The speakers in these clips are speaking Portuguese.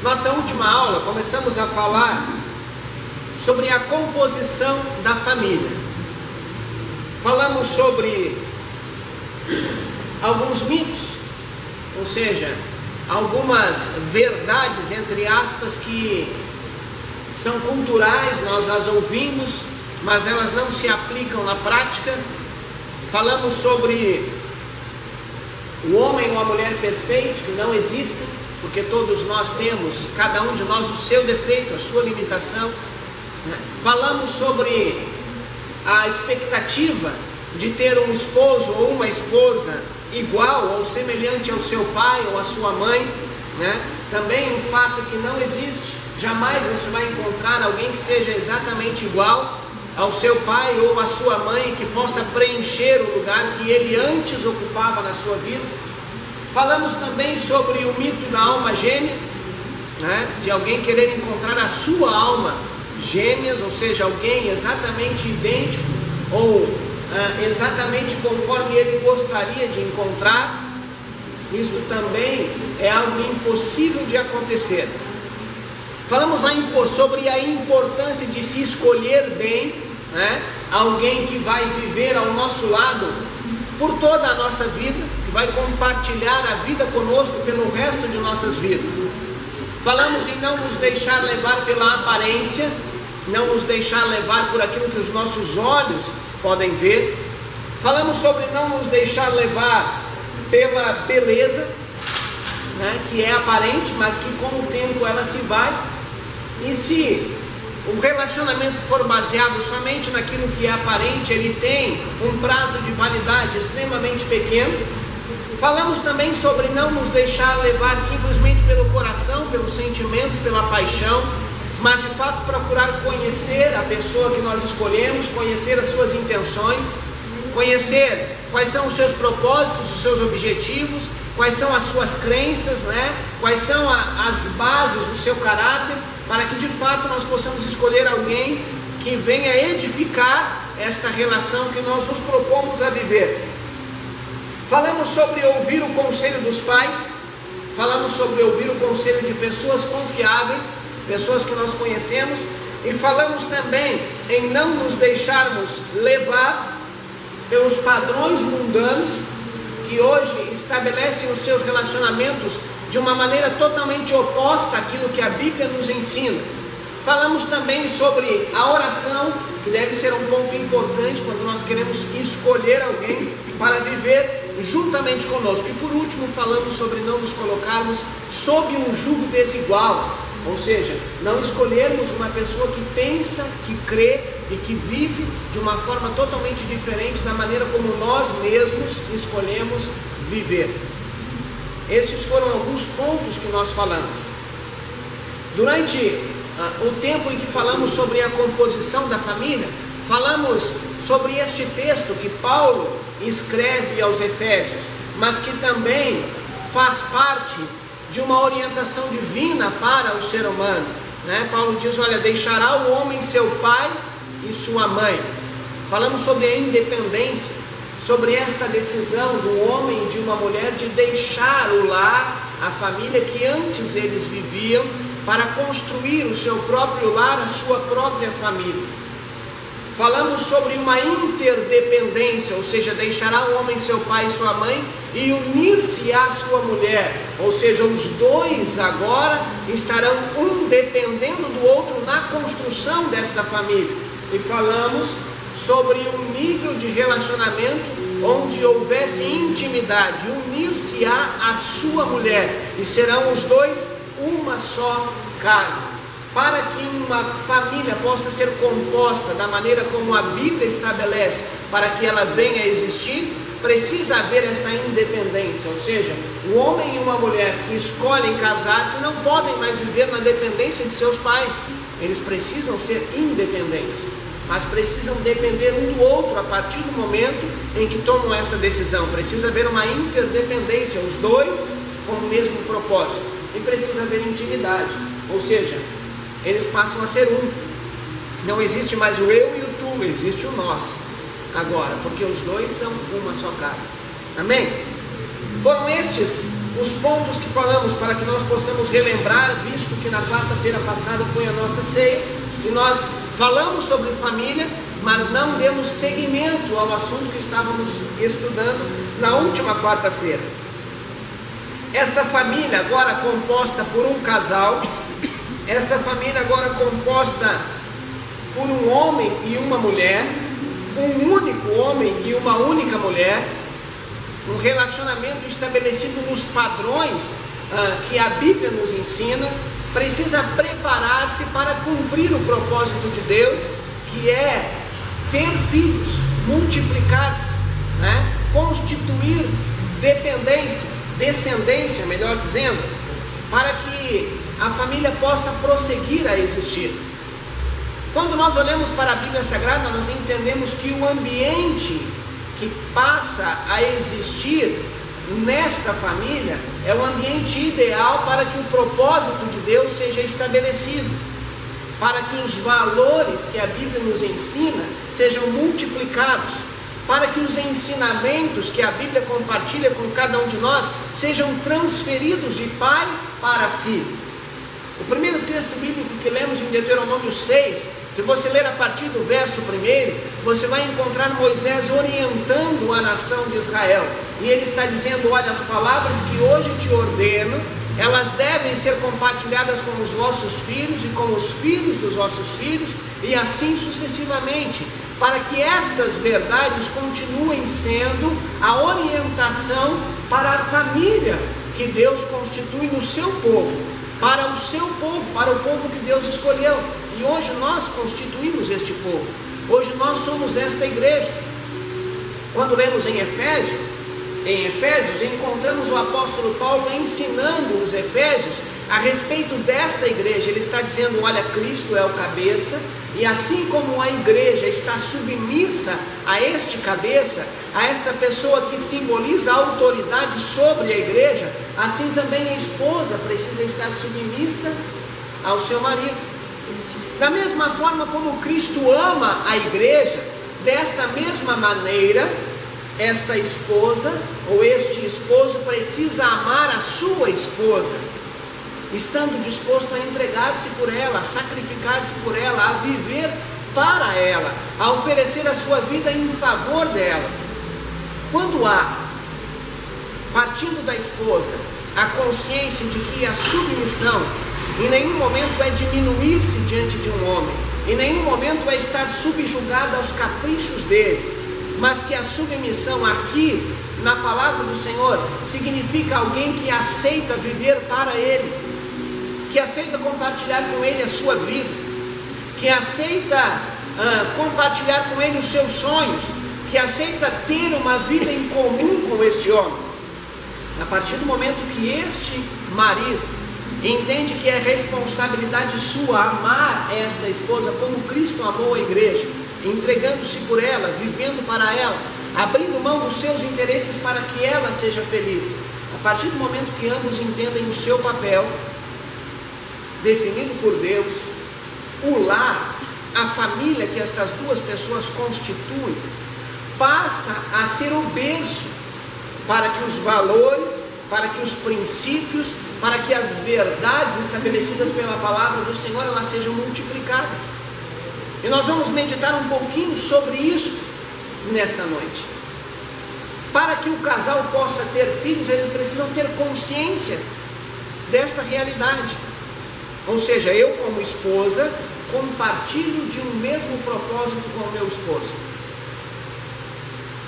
Nossa última aula, começamos a falar sobre a composição da família. Falamos sobre alguns mitos, ou seja, algumas verdades, entre aspas, que são culturais, nós as ouvimos, mas elas não se aplicam na prática. Falamos sobre o homem ou a mulher perfeito, que não existem, porque todos nós temos, cada um de nós, o seu defeito, a sua limitação. Falamos sobre a expectativa de ter um esposo ou uma esposa igual ou semelhante ao seu pai ou à sua mãe, Também um fato que não existe, jamais você vai encontrar alguém que seja exatamente igual ao seu pai ou à sua mãe, que possa preencher o lugar que ele antes ocupava na sua vida. Falamos também sobre o mito da alma gêmea, de alguém querer encontrar a sua alma gêmeas, ou seja, alguém exatamente idêntico ou exatamente conforme ele gostaria de encontrar. Isso também é algo impossível de acontecer. Falamos sobre a importância de se escolher bem, alguém que vai viver ao nosso lado por toda a nossa vida, que vai compartilhar a vida conosco pelo resto de nossas vidas. Falamos em não nos deixar levar pela aparência, não nos deixar levar por aquilo que os nossos olhos podem ver. Falamos sobre não nos deixar levar pela beleza, que é aparente, mas que com o tempo ela se vai. E se o relacionamento for baseado somente naquilo que é aparente, ele tem um prazo de validade extremamente pequeno. Falamos também sobre não nos deixar levar simplesmente pelo coração, pelo sentimento, pela paixão, mas de fato procurar conhecer a pessoa que nós escolhemos, conhecer as suas intenções, conhecer quais são os seus propósitos, os seus objetivos, quais são as suas crenças, quais são as bases do seu caráter, para que de fato nós possamos escolher alguém que venha edificar esta relação que nós nos propomos a viver. Falamos sobre ouvir o conselho dos pais, falamos sobre ouvir o conselho de pessoas confiáveis, pessoas que nós conhecemos, e falamos também em não nos deixarmos levar pelos padrões mundanos que hoje estabelecem os seus relacionamentos de uma maneira totalmente oposta àquilo que a Bíblia nos ensina. Falamos também sobre a oração, que deve ser um ponto importante quando nós queremos escolher alguém para viver juntamente conosco. E por último falamos sobre não nos colocarmos sob um jugo desigual, ou seja, não escolhermos uma pessoa que pensa, que crê e que vive de uma forma totalmente diferente da maneira como nós mesmos escolhemos viver. Estes foram alguns pontos que nós falamos. Durante o tempo em que falamos sobre a composição da família, falamos sobre este texto que Paulo escreve aos Efésios, mas que também faz parte de uma orientação divina para o ser humano. Paulo diz, deixará o homem seu pai e sua mãe. Falamos sobre a independência, sobre esta decisão do homem e de uma mulher de deixar o lar, a família que antes eles viviam, para construir o seu próprio lar, a sua própria família. Falamos sobre uma interdependência, ou seja, deixará o homem seu pai e sua mãe e unir-se à sua mulher, ou seja, os dois agora estarão um dependendo do outro na construção desta família. E falamos sobre um nível de relacionamento onde houvesse intimidade, unir-se à sua mulher, e serão os dois uma só carne. Para que uma família possa ser composta da maneira como a Bíblia estabelece, para que ela venha a existir, precisa haver essa independência, ou seja, um homem e uma mulher que escolhem casar-se não podem mais viver na dependência de seus pais. Eles precisam ser independentes, mas precisam depender um do outro a partir do momento em que tomam essa decisão. Precisa haver uma interdependência, os dois com o mesmo propósito, e precisa haver intimidade, ou seja, eles passam a ser um. Não existe mais o eu e o tu, existe o nós agora, porque os dois são uma só carne. Amém? Foram estes os pontos que falamos para que nós possamos relembrar, visto que na quarta-feira passada foi a nossa ceia, e nós falamos sobre família, mas não demos seguimento ao assunto que estávamos estudando na última quarta-feira. Esta família agora composta por um casal, esta família agora composta por um homem e uma mulher, um único homem e uma única mulher, um relacionamento estabelecido nos padrões que a Bíblia nos ensina, precisa preparar-se para cumprir o propósito de Deus, que é ter filhos, multiplicar-se, né? Constituir descendência, melhor dizendo, para que a família possa prosseguir a existir. Quando nós olhamos para a Bíblia Sagrada, nós entendemos que o ambiente que passa a existir nesta família é o ambiente ideal para que o propósito de Deus seja estabelecido, para que os valores que a Bíblia nos ensina sejam multiplicados, para que os ensinamentos que a Bíblia compartilha com cada um de nós sejam transferidos de pai para filho. O primeiro texto bíblico que lemos em Deuteronômio 6, se você ler a partir do verso 1, você vai encontrar Moisés orientando a nação de Israel, e ele está dizendo: olha, as palavras que hoje te ordeno, elas devem ser compartilhadas com os vossos filhos e com os filhos dos vossos filhos, e assim sucessivamente, para que estas verdades continuem sendo a orientação para a família que Deus constitui no seu povo, para o seu povo, para o povo que Deus escolheu. E hoje nós constituímos este povo, hoje nós somos esta igreja. Quando lemos em Efésios, encontramos o apóstolo Paulo ensinando os efésios a respeito desta igreja. Ele está dizendo: olha, Cristo é o cabeça, e assim como a igreja está submissa a este cabeça, a esta pessoa que simboliza a autoridade sobre a igreja, assim também a esposa precisa estar submissa ao seu marido. Da mesma forma como Cristo ama a igreja, desta mesma maneira, esta esposa ou este esposo precisa amar a sua esposa, estando disposto a entregar-se por ela, a sacrificar-se por ela, a viver para ela, a oferecer a sua vida em favor dela. Quando há, partindo da esposa, a consciência de que a submissão em nenhum momento é diminuir-se diante de um homem, em nenhum momento é estar subjugada aos caprichos dele, mas que a submissão aqui, na palavra do Senhor, significa alguém que aceita viver para ele, que aceita compartilhar com ele a sua vida, que aceita compartilhar com ele os seus sonhos, que aceita ter uma vida em comum com este homem. A partir do momento que este marido entende que é responsabilidade sua amar esta esposa como Cristo amou a igreja, entregando-se por ela, vivendo para ela, abrindo mão dos seus interesses para que ela seja feliz. A partir do momento que ambos entendem o seu papel, definido por Deus, o lar, a família que estas duas pessoas constituem, passa a ser o berço para que os valores, para que os princípios, para que as verdades estabelecidas pela palavra do Senhor, elas sejam multiplicadas. E nós vamos meditar um pouquinho sobre isso nesta noite. Para que o casal possa ter filhos, eles precisam ter consciência desta realidade. Ou seja, eu como esposa compartilho de um mesmo propósito com o meu esposo.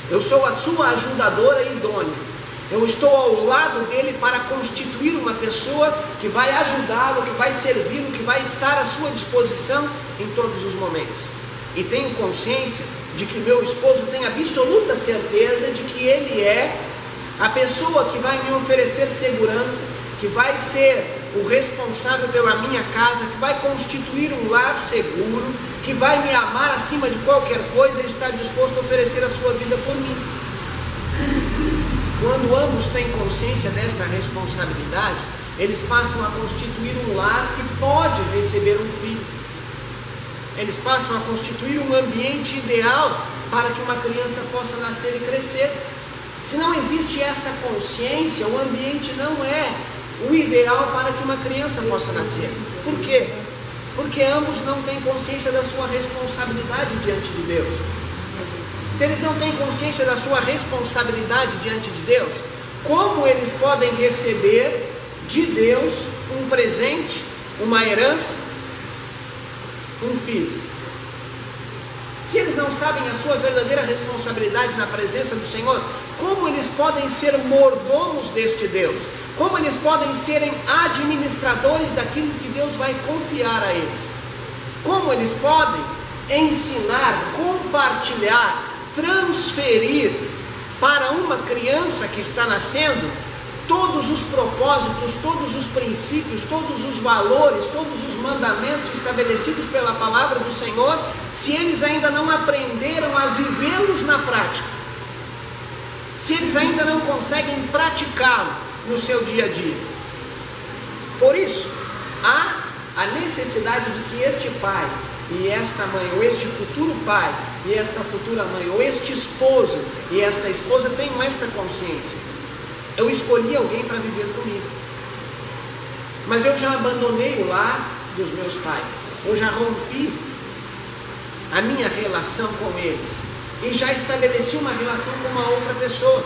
Eu sou a sua ajudadora idônea. Eu estou ao lado dele para constituir uma pessoa que vai ajudá-lo, que vai servi-lo, que vai estar à sua disposição em todos os momentos. E tenho consciência de que meu esposo tem absoluta certeza de que ele é a pessoa que vai me oferecer segurança, que vai ser o responsável pela minha casa, que vai constituir um lar seguro, que vai me amar acima de qualquer coisa e estar disposto a oferecer a sua vida por mim. Quando ambos têm consciência desta responsabilidade, eles passam a constituir um lar que pode receber um filho. Eles passam a constituir um ambiente ideal para que uma criança possa nascer e crescer. Se não existe essa consciência, o ambiente não é o ideal para que uma criança possa nascer. Por quê? Porque ambos não têm consciência da sua responsabilidade diante de Deus. Se eles não têm consciência da sua responsabilidade diante de Deus, como eles podem receber de Deus um presente, uma herança, um filho? Se eles não sabem a sua verdadeira responsabilidade na presença do Senhor, como eles podem ser mordomos deste Deus? Como eles podem serem administradores daquilo que Deus vai confiar a eles? Como eles podem ensinar, compartilhar, transferir para uma criança que está nascendo todos os propósitos, todos os princípios, todos os valores, todos os mandamentos estabelecidos pela palavra do Senhor, se eles ainda não aprenderam a vivê-los na prática, se eles ainda não conseguem praticá-lo no seu dia a dia? Por isso, há a necessidade de que este pai e esta mãe, ou este futuro pai e esta futura mãe, ou este esposo e esta esposa tenham esta consciência. Eu escolhi alguém para viver comigo, mas eu já abandonei o lar dos meus pais, eu já rompi a minha relação com eles e já estabeleci uma relação com uma outra pessoa.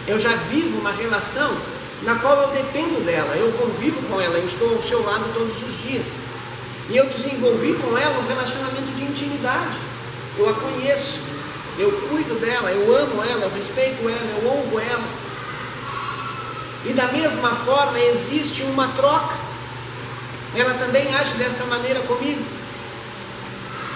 Eu já vivo uma relação na qual eu dependo dela, eu convivo com ela, eu estou ao seu lado todos os dias, e eu desenvolvi com ela um relacionamento de intimidade. Eu a conheço, eu cuido dela, eu amo ela, eu respeito ela, eu honro ela. E da mesma forma existe uma troca. Ela também age desta maneira comigo.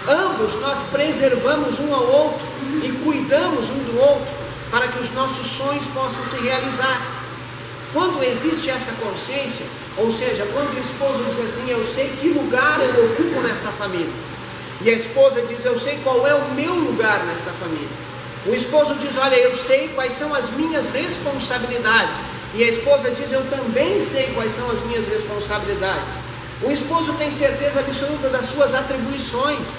Ambos nós preservamos um ao outro e cuidamos um do outro para que os nossos sonhos possam se realizar. Quando existe essa consciência, ou seja, quando o esposo diz assim: eu sei que lugar eu ocupo nesta família, e a esposa diz: eu sei qual é o meu lugar nesta família. O esposo diz: olha, eu sei quais são as minhas responsabilidades, e a esposa diz: eu também sei quais são as minhas responsabilidades. O esposo tem certeza absoluta das suas atribuições,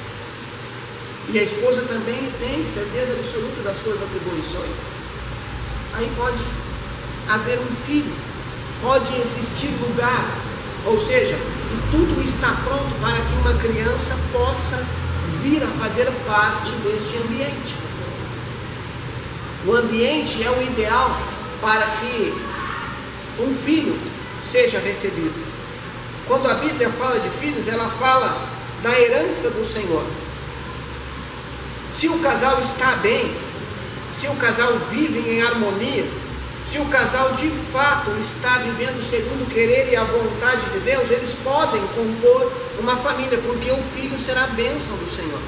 e a esposa também tem certeza absoluta das suas atribuições. Aí pode haver um filho, pode existir lugar, ou seja, e tudo está pronto para que uma criança possa vir a fazer parte deste ambiente. O ambiente é o ideal para que um filho seja recebido. Quando a Bíblia fala de filhos, ela fala da herança do Senhor. Se o casal está bem, se o casal vive em harmonia, se o casal de fato está vivendo segundo o querer e a vontade de Deus, eles podem compor uma família, porque o filho será a bênção do Senhor.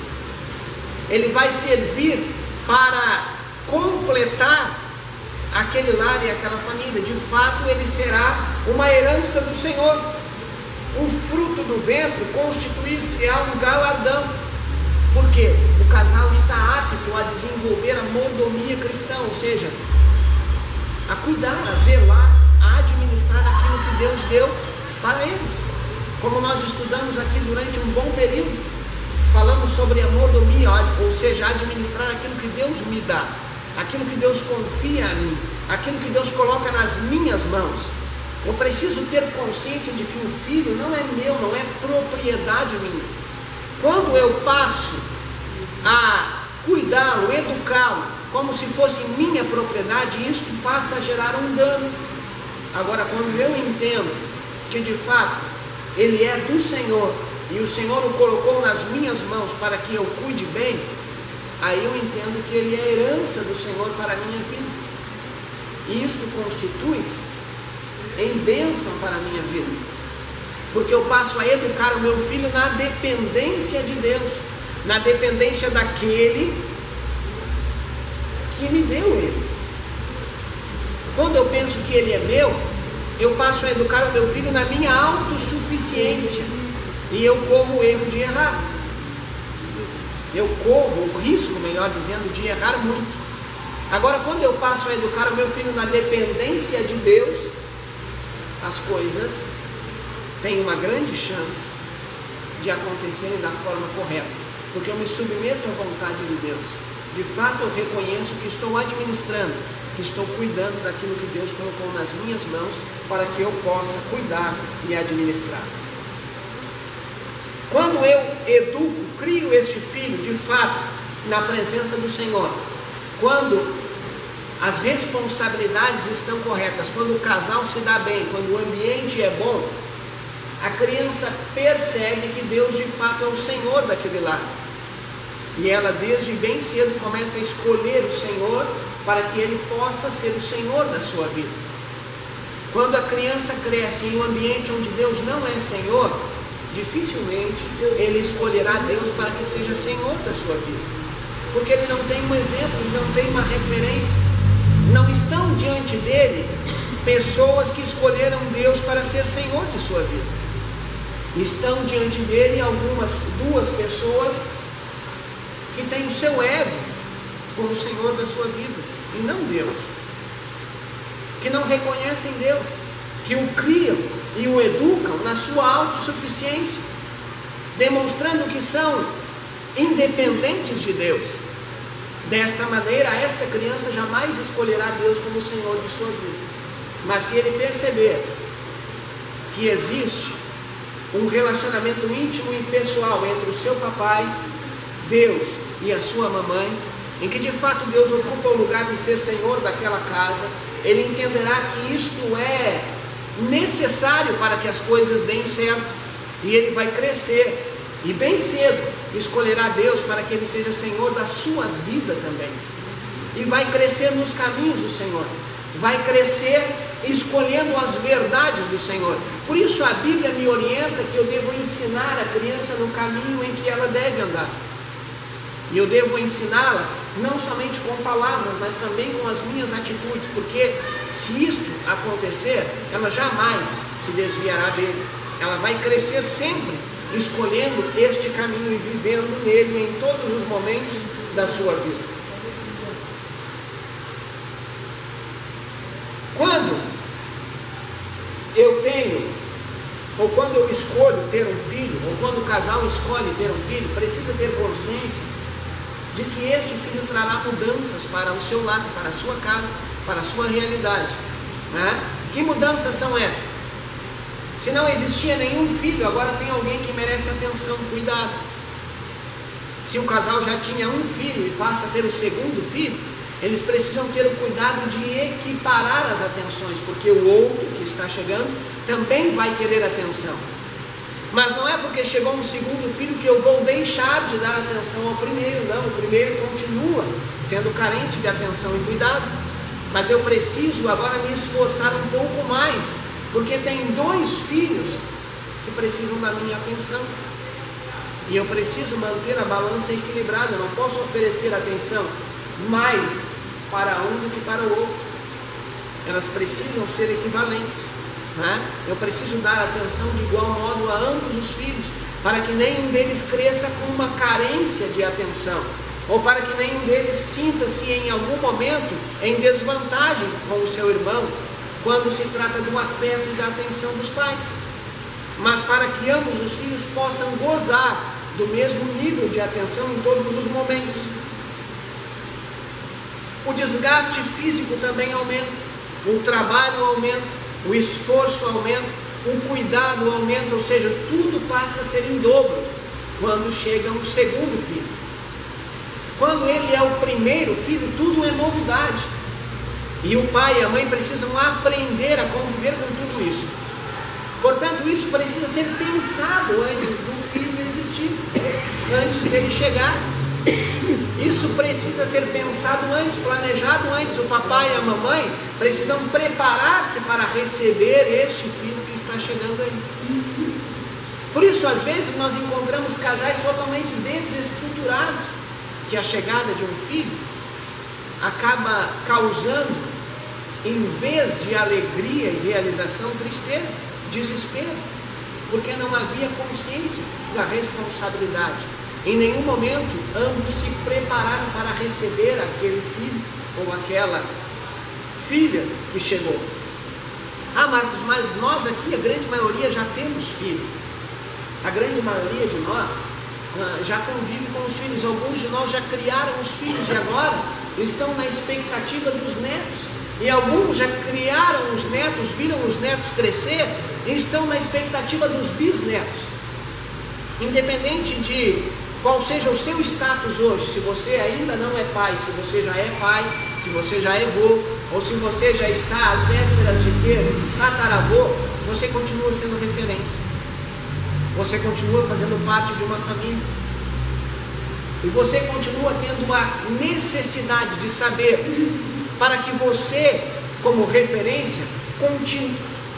Ele vai servir para completar aquele lar e aquela família. De fato, ele será uma herança do Senhor. O fruto do ventre constituir-se-á um galardão, porque o casal está apto a desenvolver a mordomia cristã, ou seja, a cuidar, a zelar, a administrar aquilo que Deus deu para eles. Como nós estudamos aqui durante um bom período, falamos sobre a mordomia, ou seja, administrar aquilo que Deus me dá, aquilo que Deus confia a mim, aquilo que Deus coloca nas minhas mãos. Eu preciso ter consciência de que o filho não é meu, não é propriedade minha. Quando eu passo a cuidá-lo, educá-lo, como se fosse minha propriedade, isso passa a gerar um dano. Agora, quando eu entendo que de fato ele é do Senhor e o Senhor o colocou nas minhas mãos para que eu cuide bem, aí eu entendo que ele é herança do Senhor para a minha vida, e isto constitui-se em bênção para a minha vida, porque eu passo a educar o meu filho na dependência de Deus, na dependência daquele que me deu ele. Quando eu penso que ele é meu, eu passo a educar o meu filho na minha autossuficiência, e eu corro o erro de errar. Eu corro o risco, melhor dizendo, de errar muito. Agora, quando eu passo a educar o meu filho na dependência de Deus, as coisas têm uma grande chance de acontecerem da forma correta, porque eu me submeto à vontade de Deus. de fato eu reconheço que estou administrando, que estou cuidando daquilo que Deus colocou nas minhas mãos para que eu possa cuidar e administrar. Quando eu educo, crio este filho de fato na presença do Senhor, quando as responsabilidades estão corretas, quando o casal se dá bem, quando o ambiente é bom, a criança percebe que Deus de fato é o Senhor daquele lar. E ela desde bem cedo começa a escolher o Senhor para que Ele possa ser o Senhor da sua vida. Quando a criança cresce em um ambiente onde Deus não é Senhor, dificilmente ele escolherá Deus para que seja Senhor da sua vida. Porque ele não tem um exemplo, ele não tem uma referência. Não estão diante dele pessoas que escolheram Deus para ser Senhor de sua vida. Estão diante dele duas pessoas que têm o seu ego como Senhor da sua vida, e não Deus, que não reconhecem Deus, que o criam e o educam na sua autossuficiência, demonstrando que são independentes de Deus. Desta maneira, esta criança jamais escolherá Deus como Senhor de sua vida. Mas se ele perceber que existe um relacionamento íntimo e pessoal entre o seu papai, Deus, e a sua mamãe, em que de fato Deus ocupa o lugar de ser Senhor daquela casa, ele entenderá que isto é necessário para que as coisas deem certo, e ele vai crescer, e bem cedo escolherá Deus para que ele seja Senhor da sua vida também, e vai crescer nos caminhos do Senhor, vai crescer escolhendo as verdades do Senhor. Por isso a Bíblia me orienta que eu devo ensinar a criança no caminho em que ela deve andar, e eu devo ensiná-la não somente com palavras, mas também com as minhas atitudes, porque se isto acontecer, ela jamais se desviará dele. Ela vai crescer sempre escolhendo este caminho e vivendo nele em todos os momentos da sua vida. Quando eu tenho, ou quando eu escolho ter um filho, ou quando o casal escolhe ter um filho, precisa ter consciência de que este filho trará mudanças para o seu lar, para a sua casa, para a sua realidade, né? Que mudanças são estas? Se não existia nenhum filho, agora tem alguém que merece atenção, cuidado. Se o casal já tinha um filho e passa a ter o segundo filho, eles precisam ter o cuidado de equiparar as atenções, porque o outro que está chegando também vai querer atenção. Mas não é porque chegou um segundo filho que eu vou deixar de dar atenção ao primeiro, não. O primeiro continua sendo carente de atenção e cuidado, mas eu preciso agora me esforçar um pouco mais, porque tem dois filhos que precisam da minha atenção, e eu preciso manter a balança equilibrada. Eu não posso oferecer atenção mais para um do que para o outro, elas precisam ser equivalentes, né? Eu preciso dar atenção de igual modo a ambos os filhos, para que nenhum deles cresça com uma carência de atenção, ou para que nenhum deles sinta-se em algum momento em desvantagem com o seu irmão, quando se trata do afeto e da atenção dos pais, mas para que ambos os filhos possam gozar do mesmo nível de atenção em todos os momentos. O desgaste físico também aumenta, o trabalho aumenta, o esforço aumenta, o cuidado aumenta, ou seja, tudo passa a ser em dobro quando chega um segundo filho. Quando ele é o primeiro filho, tudo é novidade, e o pai e a mãe precisam aprender a conviver com tudo isso. Portanto, isso precisa ser pensado antes do filho existir, antes dele chegar. Isso precisa ser pensado antes, planejado antes. O papai e a mamãe precisam preparar-se para receber este filho que está chegando aí. Por isso, às vezes, nós encontramos casais totalmente desestruturados, que a chegada de um filho acaba causando, em vez de alegria e realização, tristeza, desespero, porque não havia consciência da responsabilidade. Em nenhum momento ambos se prepararam para receber aquele filho ou aquela filha que chegou. Ah, Marcos, mas nós aqui, a grande maioria, já temos filho. A grande maioria de nós já convive com os filhos, alguns de nós já criaram os filhos e agora estão na expectativa dos netos, e alguns já criaram os netos, viram os netos crescer e estão na expectativa dos bisnetos. Independente de qual seja o seu status hoje, se você ainda não é pai, se você já é pai, se você já é avô, ou se você já está às vésperas de ser tataravô, você continua sendo referência, você continua fazendo parte de uma família, e você continua tendo a necessidade de saber, para que você, como referência,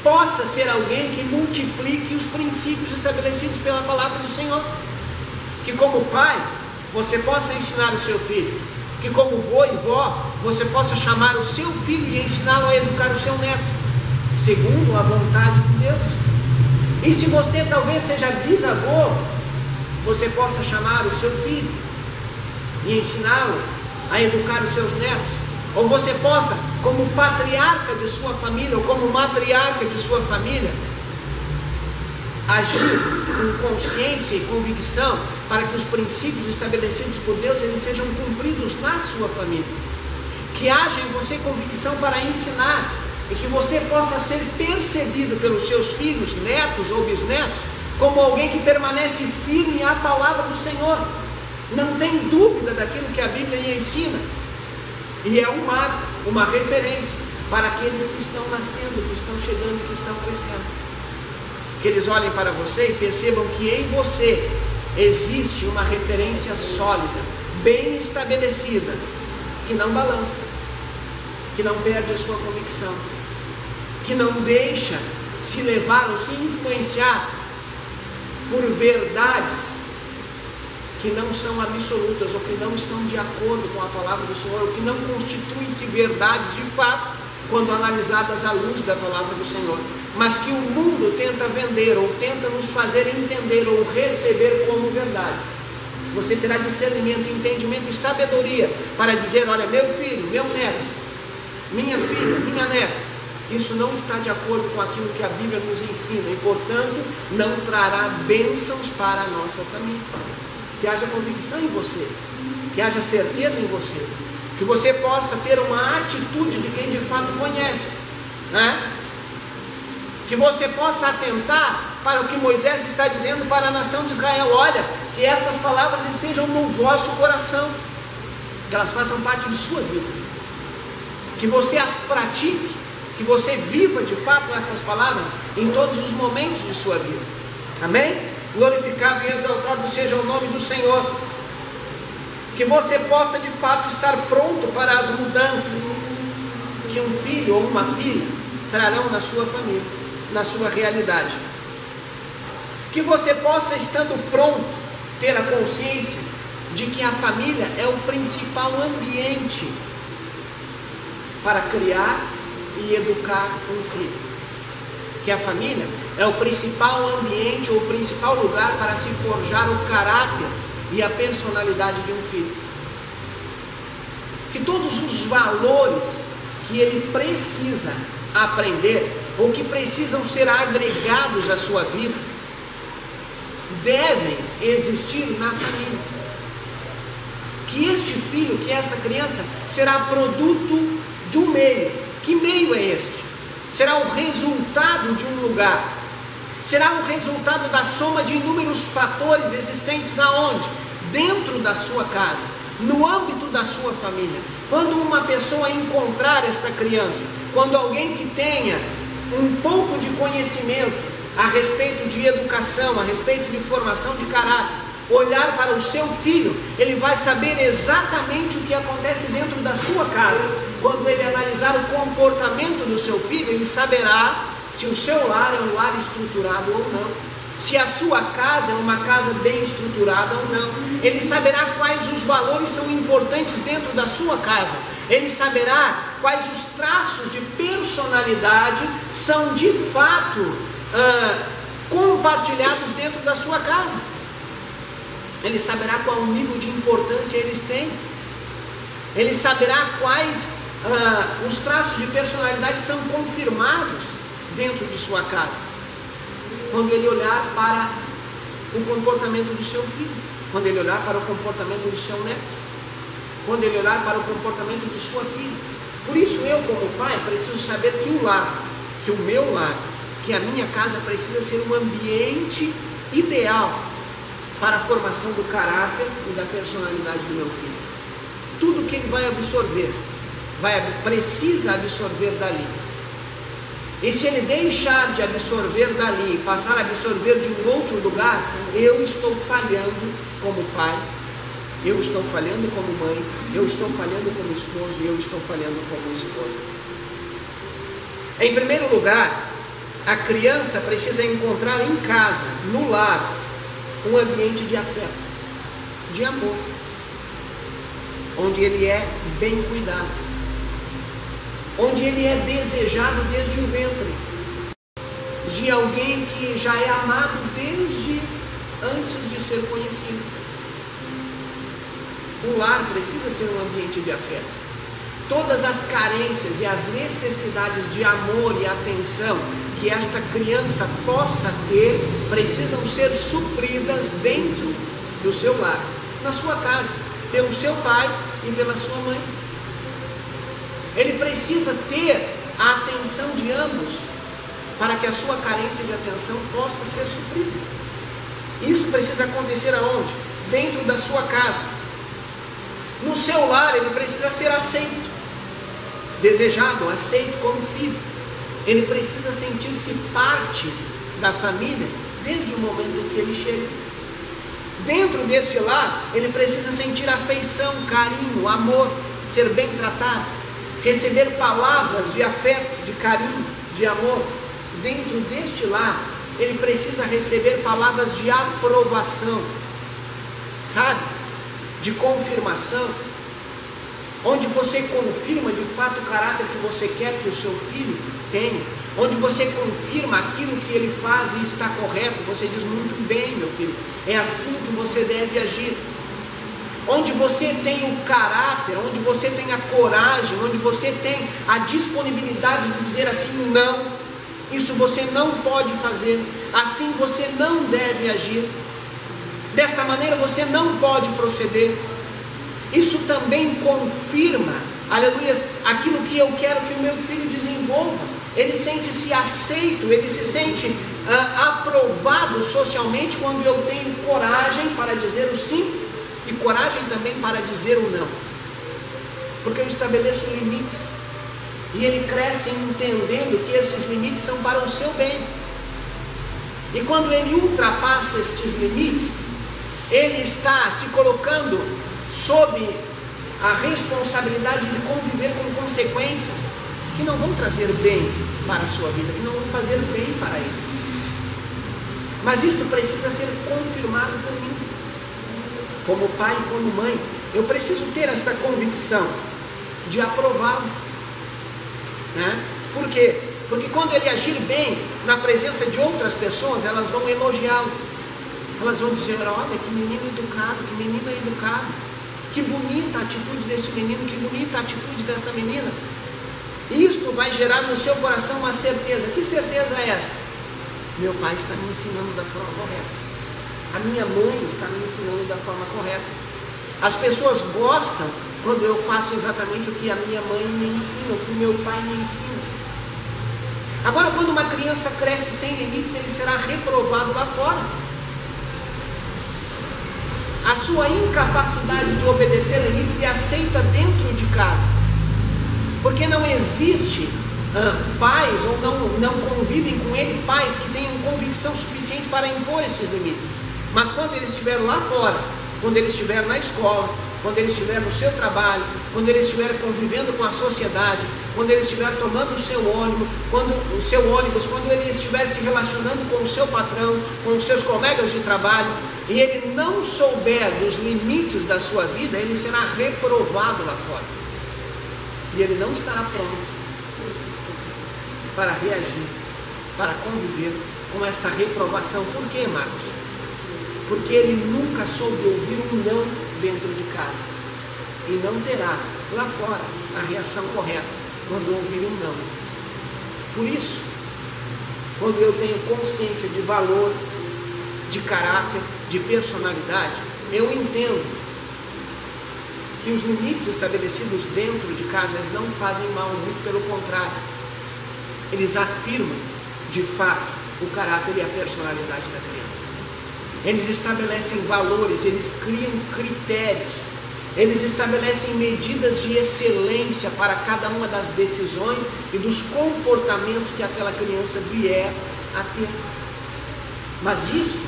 possa ser alguém que multiplique os princípios estabelecidos pela palavra do Senhor. Que como pai, você possa ensinar o seu filho, que como vô e vó, você possa chamar o seu filho e ensiná-lo a educar o seu neto, segundo a vontade de Deus. E se você talvez seja bisavô, você possa chamar o seu filho e ensiná-lo a educar os seus netos. Ou você possa, como patriarca de sua família, ou como matriarca de sua família, agir com consciência e convicção para que os princípios estabelecidos por Deus eles sejam cumpridos na sua família. Que haja em você convicção para ensinar e que você possa ser percebido pelos seus filhos, netos ou bisnetos como alguém que permanece firme à palavra do Senhor, não tem dúvida daquilo que a Bíblia lhe ensina, e é um marco, uma referência para aqueles que estão nascendo, que estão chegando, que estão crescendo. Que eles olhem para você e percebam que em você existe uma referência sólida, bem estabelecida, que não balança, que não perde a sua convicção, que não deixa se levar ou se influenciar por verdades que não são absolutas, ou que não estão de acordo com a palavra do Senhor, ou que não constituem-se verdades de fato, quando analisadas à luz da palavra do Senhor, mas que o mundo tenta vender, ou tenta nos fazer entender, ou receber como verdades. Você terá discernimento, entendimento e sabedoria para dizer: olha, meu filho, meu neto, minha filha, minha neta, isso não está de acordo com aquilo que a Bíblia nos ensina, e portanto não trará bênçãos para a nossa família. Que haja convicção em você, que haja certeza em você, que você possa ter uma atitude de quem de fato conhece, né? Que você possa atentar para o que Moisés está dizendo para a nação de Israel: olha, que essas palavras estejam no vosso coração, que elas façam parte de sua vida, que você as pratique, que você viva de fato estas palavras em todos os momentos de sua vida. Amém? Glorificado e exaltado seja o nome do Senhor. Que você possa de fato estar pronto para as mudanças que um filho ou uma filha trarão na sua família, na sua realidade. Que você possa, estando pronto, ter a consciência de que a família é o principal ambiente para criar e educar um filho. Que a família é o principal ambiente ou o principal lugar para se forjar o caráter e a personalidade de um filho. Que todos os valores que ele precisa aprender, ou que precisam ser agregados à sua vida, devem existir na família. Que este filho, que esta criança, será produto de um meio. Que meio é este? Será o resultado de um lugar. Será o resultado da soma de inúmeros fatores existentes aonde? Dentro da sua casa, no âmbito da sua família. Quando uma pessoa encontrar esta criança, quando alguém que tenha um pouco de conhecimento a respeito de educação, a respeito de formação de caráter, olhar para o seu filho, ele vai saber exatamente o que acontece dentro da sua casa. Quando ele analisar o comportamento do seu filho, ele saberá se o seu lar é um lar estruturado ou não, se a sua casa é uma casa bem estruturada ou não. Ele saberá quais os valores são importantes dentro da sua casa. Ele saberá quais os traços de personalidade são de fato compartilhados dentro da sua casa. Ele saberá qual o nível de importância eles têm. Ele saberá quais os traços de personalidade são confirmados dentro de sua casa, quando ele olhar para o comportamento do seu filho. quando ele olhar para o comportamento do seu neto, quando ele olhar para o comportamento de sua filha. Por isso eu, como pai, preciso saber que o lar, que o meu lar, que a minha casa precisa ser um ambiente ideal para a formação do caráter e da personalidade do meu filho. Tudo que ele vai absorver, precisa absorver dali. E se ele deixar de absorver dali, passar a absorver de um outro lugar, eu estou falhando como pai, eu estou falhando como mãe, eu estou falhando como esposo e eu estou falhando como esposa. Em primeiro lugar, a criança precisa encontrar em casa, no lar, um ambiente de afeto, de amor, onde ele é bem cuidado, onde ele é desejado desde o ventre, de alguém que já é amado desde antes de ser conhecido. O lar precisa ser um ambiente de afeto. Todas as carências e as necessidades de amor e atenção que esta criança possa ter, precisam ser supridas dentro do seu lar, na sua casa, pelo seu pai e pela sua mãe. Ele precisa ter a atenção de ambos, para que a sua carência de atenção possa ser suprida. Isso precisa acontecer aonde? Dentro da sua casa. No seu lar ele precisa ser aceito, desejado, aceito como filho. Ele precisa sentir-se parte da família desde o momento em que ele chega. Dentro deste lar, ele precisa sentir afeição, carinho, amor, ser bem tratado, receber palavras de afeto, de carinho, de amor. Dentro deste lar, ele precisa receber palavras de aprovação, sabe? De confirmação, onde você confirma de fato o caráter que você quer que o seu filho tenha, onde você confirma aquilo que ele faz e está correto. Você diz: muito bem, meu filho, é assim que você deve agir. Onde você tem o caráter, onde você tem a coragem, onde você tem a disponibilidade de dizer assim: não, isso você não pode fazer, assim você não deve agir, desta maneira você não pode proceder. Isso também confirma, aleluias, aquilo que eu quero que o meu filho desenvolva. Ele sente-se aceito, ele se sente aprovado socialmente quando eu tenho coragem para dizer o sim e coragem também para dizer o não, porque eu estabeleço limites e ele cresce entendendo que esses limites são para o seu bem. E quando ele ultrapassa estes limites, ele está se colocando sob a responsabilidade de conviver com consequências que não vão trazer bem para a sua vida, que não vão fazer bem para ele. Mas isto precisa ser confirmado por mim, como pai e como mãe. Eu preciso ter esta convicção de aprová-lo, né? Por quê? Porque quando ele agir bem na presença de outras pessoas, elas vão elogiá-lo. Elas vão dizer: olha, que menino educado, que menina educada, que bonita a atitude desse menino, que bonita a atitude desta menina. Isto vai gerar no seu coração uma certeza. Que certeza é esta? Meu pai está me ensinando da forma correta, a minha mãe está me ensinando da forma correta. As pessoas gostam quando eu faço exatamente o que a minha mãe me ensina, o que o meu pai me ensina. Agora, quando uma criança cresce sem limites, ele será reprovado lá fora. A sua incapacidade de obedecer limites é aceita dentro de casa, porque não existe pais, ou não convivem com ele pais que tenham convicção suficiente para impor esses limites. Mas quando ele estiver lá fora, quando ele estiver na escola, quando ele estiver no seu trabalho, quando ele estiver convivendo com a sociedade, quando ele estiver tomando o seu ônibus, quando ele estiver se relacionando com o seu patrão, com os seus colegas de trabalho, e ele não souber dos limites da sua vida, ele será reprovado lá fora. E ele não estará pronto para reagir, para conviver com esta reprovação. Por quê, Marcos? Porque ele nunca soube ouvir um não dentro de casa, e não terá lá fora a reação correta quando ouvir um não. Por isso, quando eu tenho consciência de valores, de caráter, de personalidade, eu entendo que os limites estabelecidos dentro de casa eles não fazem mal, muito pelo contrário. Eles afirmam, de fato, o caráter e a personalidade da criança. Eles estabelecem valores, eles criam critérios, eles estabelecem medidas de excelência para cada uma das decisões e dos comportamentos que aquela criança vier a ter. Mas isso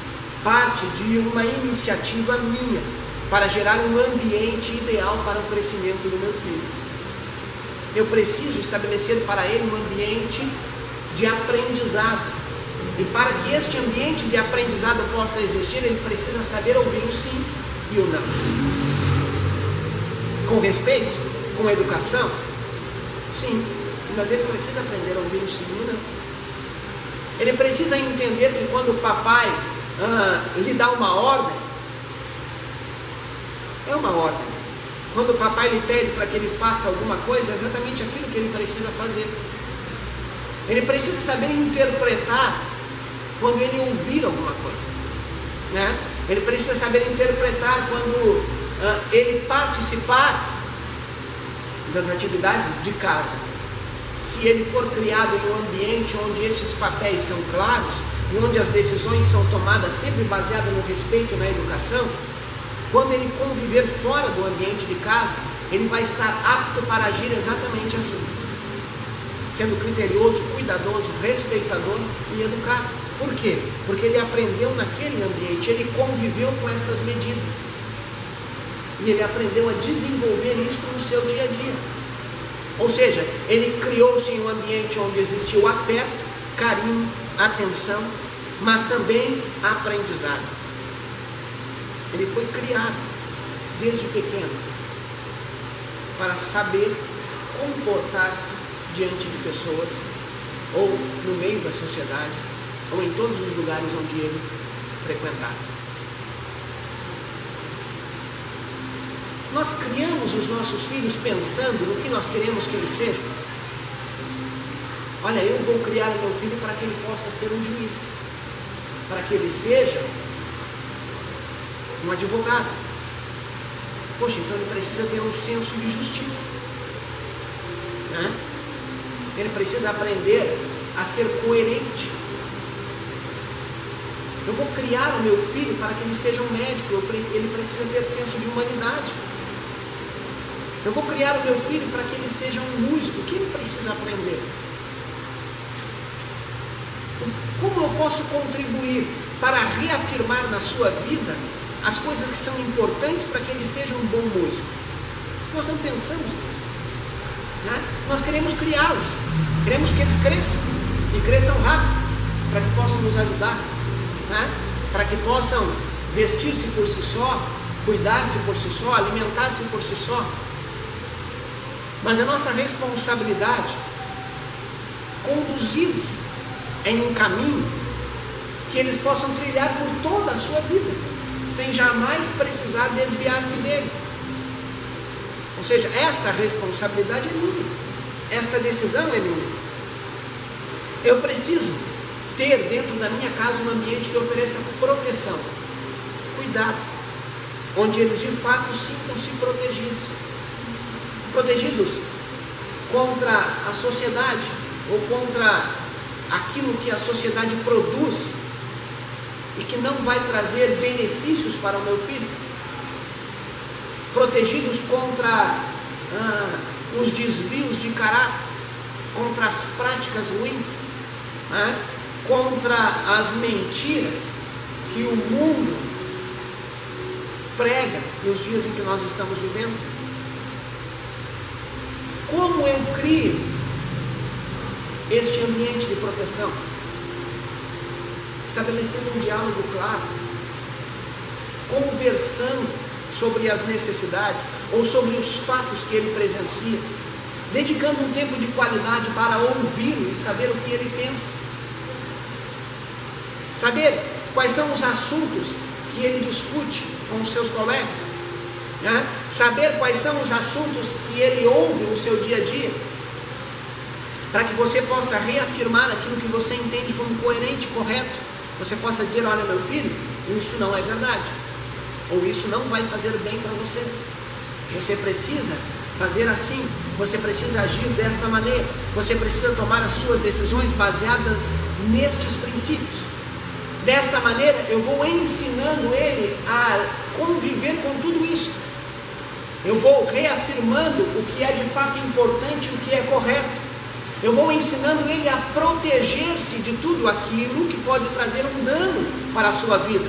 parte de uma iniciativa minha, para gerar um ambiente ideal para o crescimento do meu filho. Eu preciso estabelecer para ele um ambiente de aprendizado. E para que este ambiente de aprendizado possa existir, ele precisa saber ouvir o sim e o não. Com respeito, com educação, sim, mas ele precisa aprender a ouvir o sim e o não. Ele precisa entender que quando o papai lhe dá uma ordem, é uma ordem. Quando o papai lhe pede para que ele faça alguma coisa, é exatamente aquilo que ele precisa fazer. Ele precisa saber interpretar quando ele ouvir alguma coisa, né? Ele precisa saber interpretar quando ele participar das atividades de casa. Se ele for criado em um ambiente onde esses papéis são claros e onde as decisões são tomadas sempre baseadas no respeito e na educação, quando ele conviver fora do ambiente de casa, ele vai estar apto para agir exatamente assim, sendo criterioso, cuidadoso, respeitador e educado. Por quê? Porque ele aprendeu naquele ambiente, ele conviveu com estas medidas e ele aprendeu a desenvolver isso no seu dia a dia. Ou seja, ele criou-se em um ambiente onde existiu afeto, carinho, atenção, mas também aprendizado. Ele foi criado desde pequeno para saber comportar-se diante de pessoas, ou no meio da sociedade, ou em todos os lugares onde ele frequentar. Nós criamos os nossos filhos pensando no que nós queremos que eles sejam. Olha, eu vou criar o meu filho para que ele possa ser um juiz, para que ele seja um advogado. Poxa, então ele precisa ter um senso de justiça, né? Ele precisa aprender a ser coerente. Eu vou criar o meu filho para que ele seja um médico, ele precisa ter senso de humanidade. Eu vou criar o meu filho para que ele seja um músico, o que ele precisa aprender? Como eu posso contribuir para reafirmar na sua vida as coisas que são importantes para que ele seja um bom músico? Nós não pensamos nisso, né? Nós queremos criá-los, queremos que eles cresçam, e cresçam rápido, para que possam nos ajudar, né? Para que possam vestir-se por si só, cuidar-se por si só, alimentar-se por si só. Mas a nossa responsabilidade é conduzi-los em um caminho que eles possam trilhar por toda a sua vida, sem jamais precisar desviar-se dele. Ou seja, esta responsabilidade é minha, esta decisão é minha. Eu preciso ter dentro da minha casa um ambiente que ofereça proteção, cuidado, onde eles de fato sintam-se protegidos contra a sociedade ou contra aquilo que a sociedade produz e que não vai trazer benefícios para o meu filho, protegidos contra os desvios de caráter, contra as práticas ruins, né? Contra as mentiras que o mundo prega nos dias em que nós estamos vivendo. Como eu crio este ambiente de proteção? Estabelecendo um diálogo claro, conversando sobre as necessidades ou sobre os fatos que ele presencia, dedicando um tempo de qualidade para ouvi-lo e saber o que ele pensa, saber quais são os assuntos que ele discute com os seus colegas, né? Saber quais são os assuntos que ele ouve no seu dia a dia, para que você possa reafirmar aquilo que você entende como coerente, correto. Você possa dizer: olha, meu filho, isso não é verdade. ou isso não vai fazer bem para você. Você precisa fazer assim, você precisa agir desta maneira, você precisa tomar as suas decisões baseadas nestes princípios. Desta maneira eu vou ensinando ele a conviver com tudo isso. Eu vou reafirmando o que é de fato importante e o que é correto. Eu vou ensinando ele a proteger-se de tudo aquilo que pode trazer um dano para a sua vida.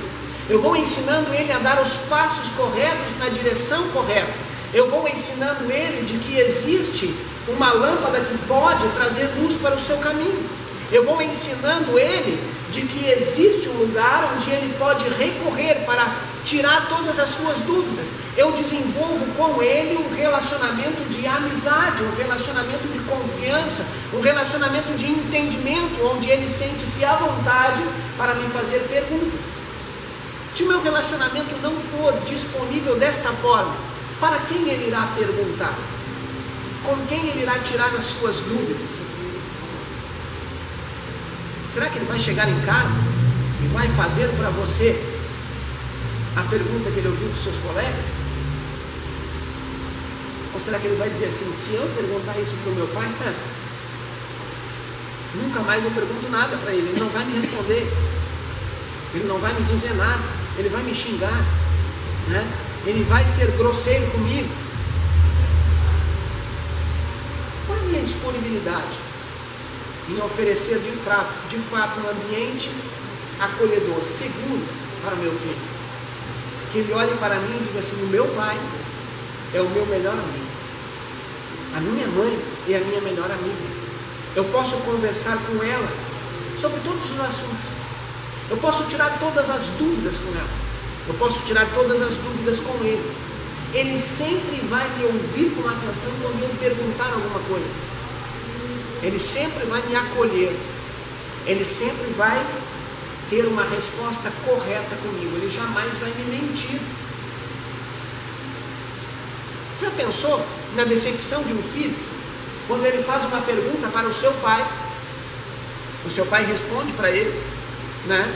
Eu vou ensinando ele a dar os passos corretos na direção correta. Eu vou ensinando ele de que existe uma lâmpada que pode trazer luz para o seu caminho. Eu vou ensinando ele de que existe um lugar onde ele pode recorrer para tirar todas as suas dúvidas. Eu desenvolvo com ele um relacionamento de amizade, um relacionamento de confiança, um relacionamento de entendimento, onde ele sente-se à vontade para me fazer perguntas. Se o meu relacionamento não for disponível desta forma, para quem ele irá perguntar? Com quem ele irá tirar as suas dúvidas? Será que ele vai chegar em casa e vai fazer para você a pergunta que ele ouviu dos seus colegas? Ou será que ele vai dizer assim, se eu perguntar isso para o meu pai, nunca mais eu pergunto nada para ele, ele não vai me responder, ele não vai me dizer nada, ele vai me xingar, né? Ele vai ser grosseiro comigo. Qual é a minha disponibilidade em oferecer de fato um ambiente acolhedor, seguro para o meu filho? Que ele olhe para mim e diga assim, o meu pai é o meu melhor amigo, a minha mãe é a minha melhor amiga. Eu posso conversar com ela sobre todos os assuntos, eu posso tirar todas as dúvidas com ela, eu posso tirar todas as dúvidas com ele. Ele sempre vai me ouvir com atenção quando eu perguntar alguma coisa. Ele sempre vai me acolher. Ele sempre vai ter uma resposta correta comigo. Ele jamais vai me mentir. Já pensou na decepção de um filho? Quando ele faz uma pergunta para o seu pai responde para ele, né?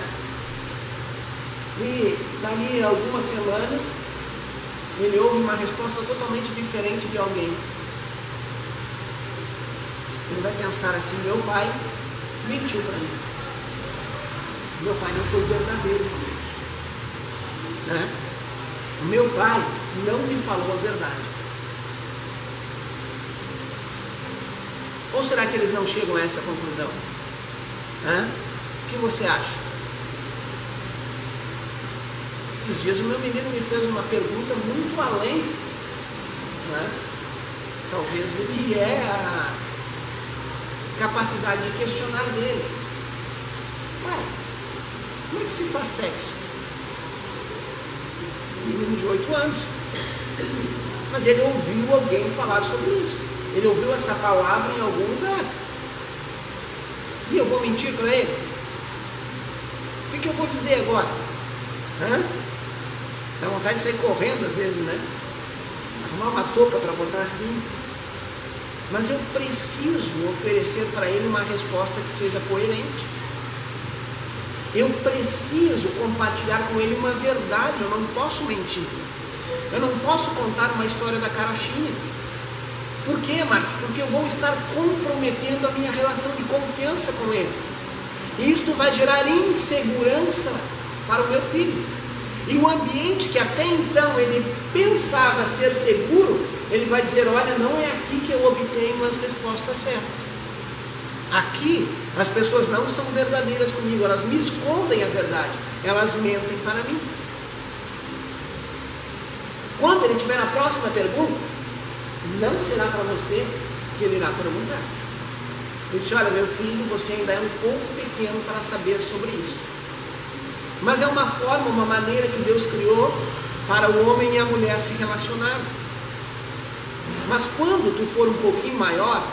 E dali a algumas semanas ele ouve uma resposta totalmente diferente de alguém. Ele vai pensar assim, meu pai mentiu para mim, meu pai não foi verdadeiro comigo, né? O meu pai não me falou a verdade. Ou será que eles não chegam a essa conclusão? O que você acha? Esses dias o meu menino me fez uma pergunta muito além, né, talvez do que é a capacidade de questionar dele. Pai, como é que se faz sexo? Um menino de 8 anos. Mas ele ouviu alguém falar sobre isso. Ele ouviu essa palavra em algum lugar. E eu vou mentir para ele? O que eu vou dizer agora? Dá vontade de sair correndo às vezes, né? Arrumar uma touca para botar assim. Mas eu preciso oferecer para ele uma resposta que seja coerente. Eu preciso compartilhar com ele uma verdade. Eu não posso mentir. Eu não posso contar uma história da carochinha. Por quê, Marcos? Porque eu vou estar comprometendo a minha relação de confiança com ele. E isto vai gerar insegurança para o meu filho. E o ambiente que até então ele pensava ser seguro, ele vai dizer, olha, não é aqui que eu obtenho as respostas certas. Aqui, as pessoas não são verdadeiras comigo, elas me escondem a verdade, elas mentem para mim. Quando ele tiver a próxima pergunta, não será para você que ele irá perguntar. Ele diz, olha, meu filho, você ainda é um pouco pequeno para saber sobre isso. Mas é uma forma, uma maneira que Deus criou para o homem e a mulher se relacionarem. Mas quando tu for um pouquinho maior,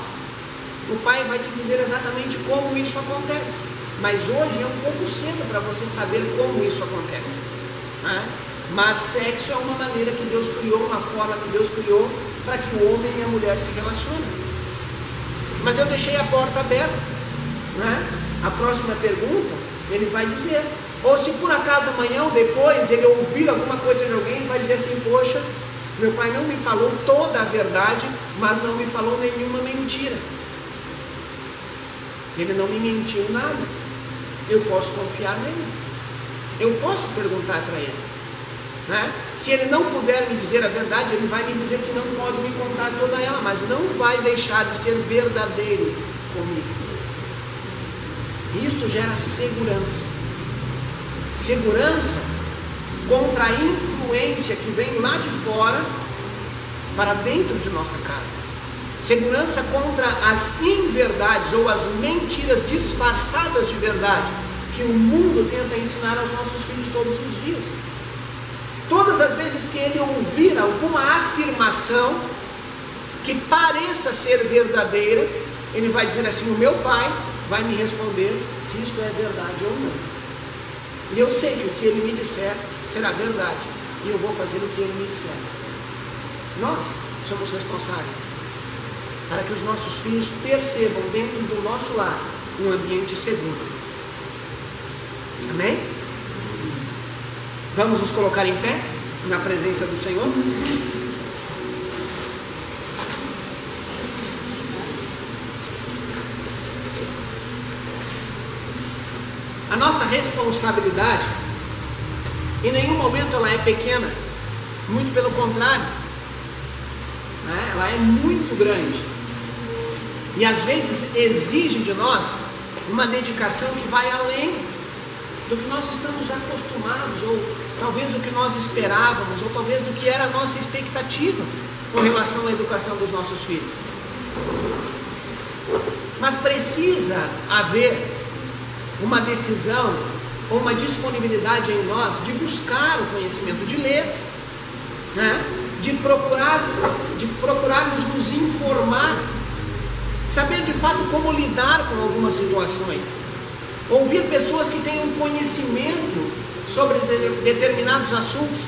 o pai vai te dizer exatamente como isso acontece. Mas hoje é um pouco cedo para você saber como isso acontece, né? Mas sexo é uma maneira que Deus criou, uma forma que Deus criou para que o homem e a mulher se relacionem. Mas eu deixei a porta aberta, né? A próxima pergunta ele vai dizer. Ou se por acaso amanhã ou depois ele ouvir alguma coisa de alguém, ele vai dizer assim: poxa, meu pai não me falou toda a verdade, mas não me falou nenhuma mentira. Ele não me mentiu nada. Eu posso confiar nele. Eu posso perguntar para ele, né? Se ele não puder me dizer a verdade, ele vai me dizer que não pode me contar toda ela, mas não vai deixar de ser verdadeiro comigo. Isto gera segurança. Segurança contra a influência que vem lá de fora para dentro de nossa casa. Segurança contra as inverdades ou as mentiras disfarçadas de verdade que o mundo tenta ensinar aos nossos filhos todos os dias. Todas as vezes que ele ouvir alguma afirmação que pareça ser verdadeira, ele vai dizer assim: o meu pai vai me responder se isto é verdade ou não. E eu sei que o que ele me disser será verdade, e eu vou fazer o que ele me disser. Nós somos responsáveis para que os nossos filhos percebam dentro do nosso lar um ambiente seguro. Amém? Vamos nos colocar em pé na presença do Senhor? A nossa responsabilidade, em nenhum momento ela é pequena, muito pelo contrário, né? Ela é muito grande, e às vezes exige de nós uma dedicação que vai além do que nós estamos acostumados, ou talvez do que nós esperávamos, ou talvez do que era a nossa expectativa com relação à educação dos nossos filhos. Mas precisa haver uma decisão ou uma disponibilidade em nós de buscar o conhecimento, de ler, né? de procurarmos nos informar, saber de fato como lidar com algumas situações, ouvir pessoas que tenham conhecimento sobre determinados assuntos,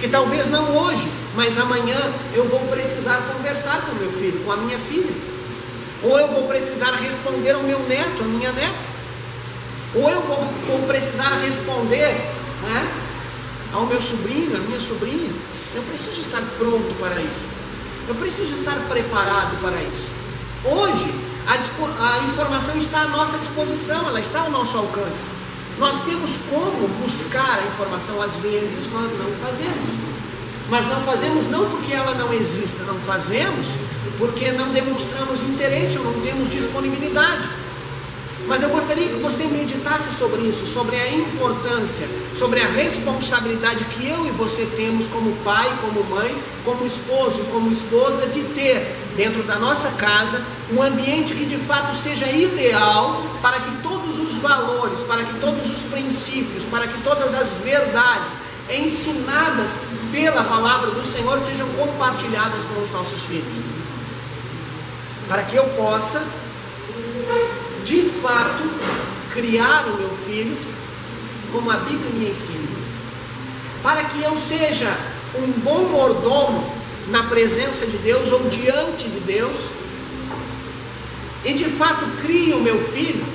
que talvez não hoje, mas amanhã eu vou precisar conversar com meu filho, com a minha filha, ou eu vou precisar responder ao meu neto, à minha neta, ou eu vou precisar responder, né, ao meu sobrinho, à minha sobrinha. Eu preciso estar pronto para isso, eu preciso estar preparado para isso. Hoje a informação está à nossa disposição, ela está ao nosso alcance. Nós temos como buscar a informação. Às vezes nós não fazemos, mas não fazemos não porque ela não exista, não fazemos porque não demonstramos interesse ou não temos disponibilidade. Mas eu gostaria que você meditasse sobre isso, sobre a importância, sobre a responsabilidade que eu e você temos como pai, como mãe, como esposo e como esposa, de ter dentro da nossa casa um ambiente que de fato seja ideal para que todos os valores, para que todos os princípios, para que todas as verdades ensinadas pela palavra do Senhor sejam compartilhadas com os nossos filhos, para que eu possa de fato criar o meu filho como a Bíblia me ensina, para que eu seja um bom mordomo na presença de Deus ou diante de Deus, e de fato crie o meu filho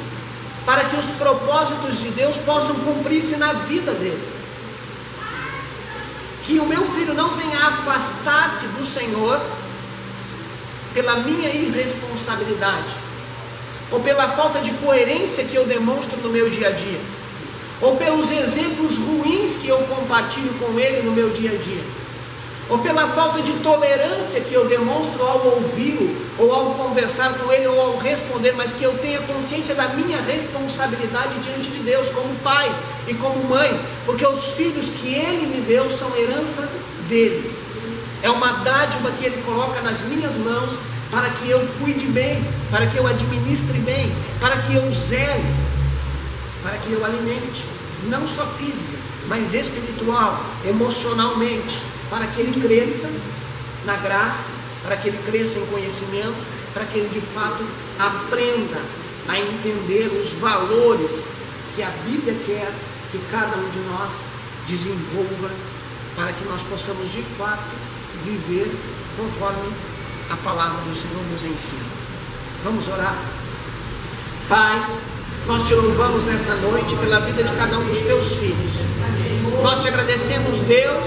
para que os propósitos de Deus possam cumprir-se na vida dele, que o meu filho não venha a afastar-se do Senhor pela minha irresponsabilidade, ou pela falta de coerência que eu demonstro no meu dia a dia, ou pelos exemplos ruins que eu compartilho com ele no meu dia a dia, ou pela falta de tolerância que eu demonstro ao ouvi-lo, ou ao conversar com ele, ou ao responder, mas que eu tenha consciência da minha responsabilidade diante de Deus, como pai e como mãe, porque os filhos que ele me deu são herança dele, é uma dádiva que ele coloca nas minhas mãos, para que eu cuide bem, para que eu administre bem, para que eu zele, para que eu alimente, não só física, mas espiritual, emocionalmente, para que ele cresça na graça, para que ele cresça em conhecimento, para que ele de fato aprenda a entender os valores que a Bíblia quer que cada um de nós desenvolva, para que nós possamos de fato viver conforme a palavra do Senhor nos ensina. Vamos orar. Pai, Nós te louvamos nesta noite pela vida de cada um dos teus filhos. Nós te agradecemos, Deus,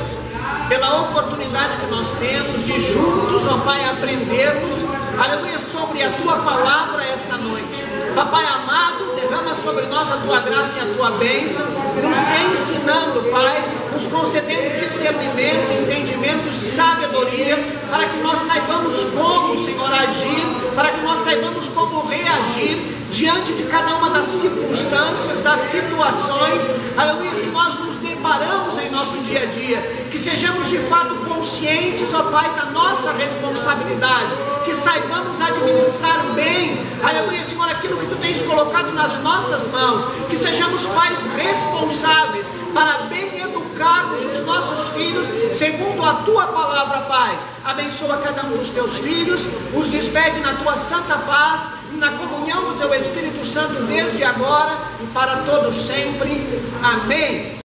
pela oportunidade que nós temos de juntos, ó Pai, aprendermos, aleluia, sobre a Tua palavra esta noite. Papai amado, derrama sobre nós a Tua graça e a Tua bênção, nos ensinando, Pai, nos concedendo discernimento, entendimento e sabedoria, para que nós saibamos como, Senhor, agir, para que nós saibamos como reagir diante de cada uma das circunstâncias, das situações, aleluia, que nós nos deparamos em nosso dia a dia, que sejamos de fato conscientes, ó Pai, da nossa responsabilidade, que saibamos administrar bem, aleluia, Senhor, aquilo que Tu tens colocado nas nossas mãos, que sejamos pais responsáveis para bem educarmos os nossos filhos segundo a Tua palavra, Pai. Abençoa cada um dos Teus filhos, os despede na Tua santa paz, na comunhão do Teu Espírito Santo desde agora e para todos sempre. Amém.